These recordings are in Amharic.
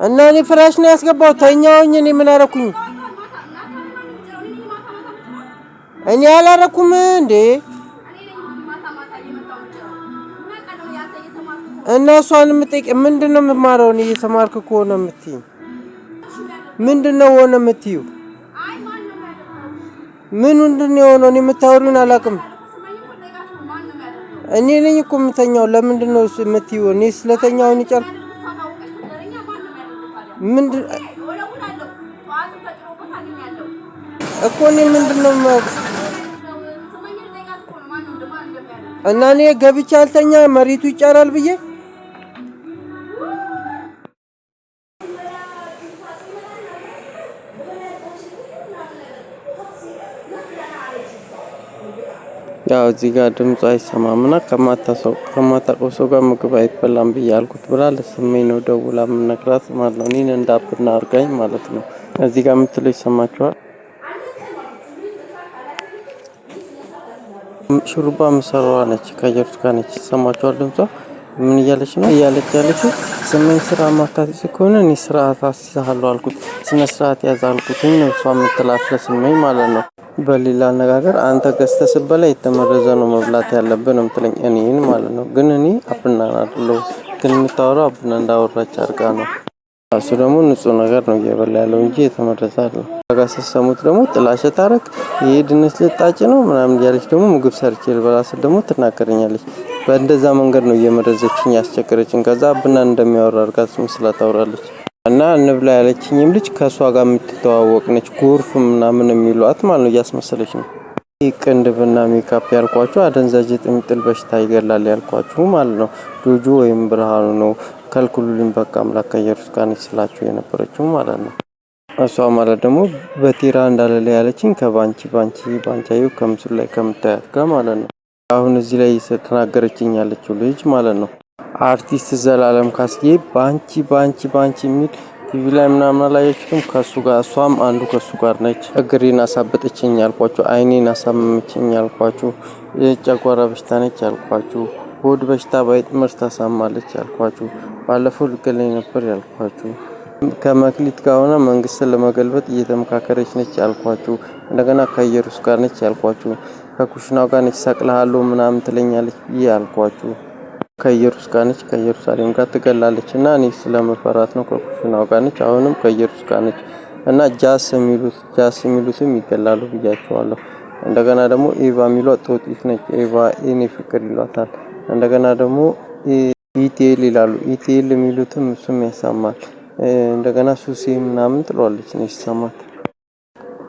እና እኔ ፍራሽ ነው ያስገባው ተኛውኝ እኔ ምን አረኩኝ እኔ አላረኩም እንዴ እና እሷን የምጠይቅ ምንድነው የምማረው እኔ እየተማርኩ ከሆነ የምትይኝ ምንድነው ሆነ የምትይው ምንድነው የሆነው እኔ የምታወሪውን አላውቅም እኔ ነኝ እኮ የምተኛው ለምንድነው የምትይው እኔ ስለተኛው ይጨር እኮ እኔ ምንድነው እና እኔ ገብቼ አልተኛ መሬቱ ይጫራል ብዬ ያው እዚህ ጋር ድምጽ አይሰማምና ከማታውቀው ሰው ጋር ምግብ አይበላም ብያልኩት ብላ ለስሜ ነው ደውላ ምነግራት ማለት ነው እኔን እንዳብና አርጋኝ ማለት ነው እዚህ ጋር የምትለው ይሰማችኋል ሹሩባ መሰራዋ ነች ከጀርቱ ጋር ነች ይሰማችኋል ድምጿ ምን እያለች ነው ያለችው ስሜን ስራ ማታስ ከሆነ እኔ ስርዓት አስይዛለሁ አልኩት ስነ ስርዓት ያዛልኩት ነው እሷ የምትላት ለስሜ ማለት ነው በሌላ አነጋገር አንተ ገስተስበላ የተመረዘ ነው መብላት ያለብን ምትለኝ እኔን ማለት ነው ግን እኔ አብና አይደለም ግን የምታወራው አብና እንዳወራች አርጋ ነው እሱ ደግሞ ንጹህ ነገር ነው እየበላ ያለው እንጂ የተመረዘ አይደለም ጋሰሰሙት ደግሞ ጥላሸት አረክ ይሄ ድንች ልጣጭ ነው ምናምን ያለች ደግሞ ምግብ ሰርቼ ልበላስ ደግሞ ትናገረኛለች በእንደዛ መንገድ ነው እየመረዘችኝ ያስቸገረችኝ ከዛ አብና እንደሚያወራ አርጋት መስላ ታወራለች እና እንብላ ያለችኝም ልጅ ከሷ ጋር የምትተዋወቅ ነች ጎርፍ ምናምን የሚሏት ማለት ነው ያስመሰለች ነው ቅንድብና ሜካፕ ያልኳችሁ አደንዛዥ ጥምጥል በሽታ ይገላል ያልኳችሁ ማለት ነው ጆጆ ወይም ብርሃኑ ነው ከልኩሉልኝ በቃ አምላክ ከኢየሱስ ጋር ነስላችሁ የነበረችው ማለት ነው እሷ ማለት ደግሞ በቲራ እንዳለለ ያለችኝ ከባንቻዩ ከምስሉ ላይ ከምታያት ጋር ማለት ነው አሁን እዚህ ላይ ተናገረችኝ ያለችው ልጅ ማለት ነው አርቲስት ዘላለም ካስዬ ባንቺ የሚል ቲቪ ላይ ምናምን አላየችም ከሱ ጋር እሷም አንዱ ከሱ ጋር ነች እግሬን አሳበጠችኝ ያልኳችሁ አይኔን አሳመመችኝ ያልኳችሁ የጨጓራ በሽታ ነች ያልኳችሁ ሆድ በሽታ ባይጥምር ተሳማለች ያልኳችሁ ባለፈው ልገለኝ ነበር ያልኳችሁ ከመክሊት ጋር ሆነ መንግስትን ለመገልበጥ እየተመካከረች ነች ያልኳችሁ እንደገና ከኢየሩስ ጋር ነች ያልኳችሁ ከኩሽናው ጋር ነች ሰቅልሃለሁ ምናምን ትለኛለች ያልኳችሁ ከኢየሩስ ጋር ነች ከኢየሩሳሌም ጋር ትገላለችና እኔ ስለመፈራት ነው ከኩሽናው ጋር ነች አሁንም ከኢየሩስ ጋር ነች እና ጃስ የሚሉትም ይገላሉ ብያቸዋለሁ እንደገና ደግሞ ኤቫ የሚሏት ጦጢት ነች ኤቫ እኔ ፍቅር ይሏታል እንደገና ደግሞ ኢቲኤል ይላሉ ኢቲኤል የሚሉትም እሱም ያሳማል እንደገና ሱሲ ምናምን ትሏለች ነች ሰማት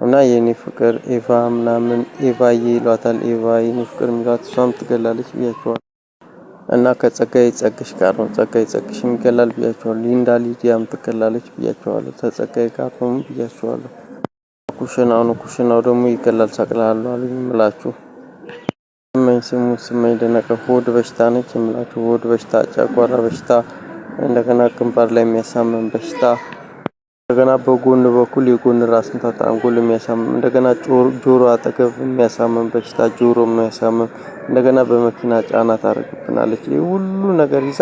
እና የኔ ፍቅር ኤቫ ምናምን ኤቫዬ ይሏታል ኤቫ የኔ ፍቅር የሚሏት እሷም ትገላለች ብያቸዋለሁ እና ከጸጋይ ጸግሽ ጋር ነው ጸጋይ ጸግሽ ይገላል ብያቸዋለሁ ሊንዳ ሊዲያም ትገላለች ብያቸዋለሁ ተጸጋይ ጋር ነው ብያቸዋለሁ ኩሽናው ደግሞ ይገላል ሰቅላለሁ አሉኝ ምላችሁ ስመኝ ደነቀ ሆድ በሽታ ነች ምላችሁ ሆድ በሽታ ጨጓራ በሽታ እንደገና ግንባር ላይ የሚያሳመን በሽታ እንደገና በጎን በኩል የጎን ራስ ምታት አንጎል የሚያሳመን እንደገና ጆሮ አጠገብ የሚያሳመን በሽታ ጆሮ የሚያሳመን እንደገና በመኪና ጫና ታረግብናለች ይሄ ሁሉ ነገር ይዛ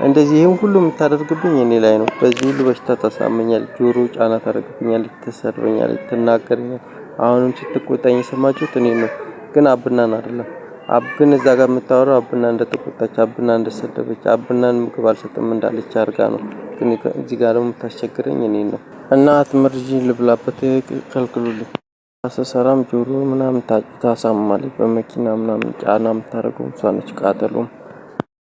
እንደዚህ ይሄን ሁሉ የምታደርግብኝ እኔ ላይ ነው በዚህ ሁሉ በሽታ ተሳመኛል ጆሮ ጫና ታረግብኛለች ተሰርበኛለች ትናገረኛለች አሁንም ስትቆጣኝ የሰማችሁት እኔ ነው ግን አብናን አይደለም አብግን እዛ ጋር የምታወራው አብና እንደተቆጣች አብና እንደሰደበች አብናን ምግብ አልሰጥም እንዳለች አርጋ ነው ግን እዚህ ጋር ደግሞ ታስቸግረኝ እኔ ነው እና አትመርጂ ልብላበት ከልክሉልኝ አሰሰራም ጆሮ ምናምን ታሳማለች በመኪና ምናምን ጫና የምታረገው እሷ ነች ቃጠሎም